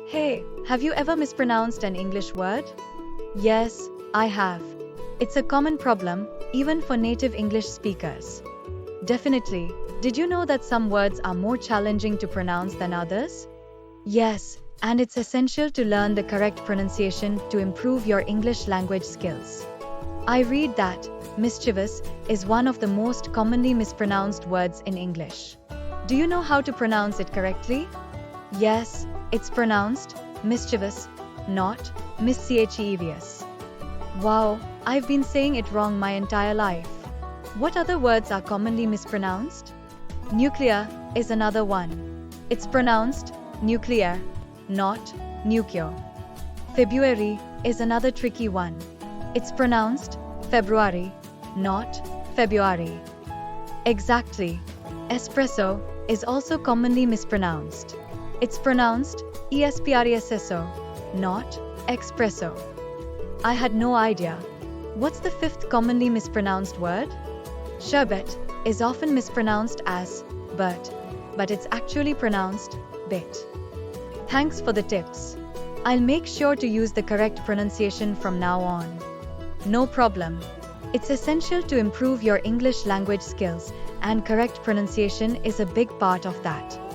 Hey, have you ever mispronounced an English word? Yes, I have. It's a common problem, even for native English speakers. Definitely. Did you know that some words are more challenging to pronounce than others? Yes, and it's essential to learn the correct pronunciation to improve your English language skills. I read that mischievous is one of the most commonly mispronounced words in English. Do you know how to pronounce it correctly? Yes, it's pronounced mischievous, not mischievous. Wow, I've been saying it wrong my entire life. What other words are commonly mispronounced? Nuclear is another one. It's pronounced nuclear, not nuclear. February is another tricky one. It's pronounced February, not February. Exactly. Espresso is also commonly mispronounced. It's pronounced espresso, not espresso. I had no idea. What's the fifth commonly mispronounced word? Sherbet is often mispronounced as but it's actually pronounced bit. Thanks for the tips. I'll make sure to use the correct pronunciation from now on. No problem. It's essential to improve your English language skills, and correct pronunciation is a big part of that.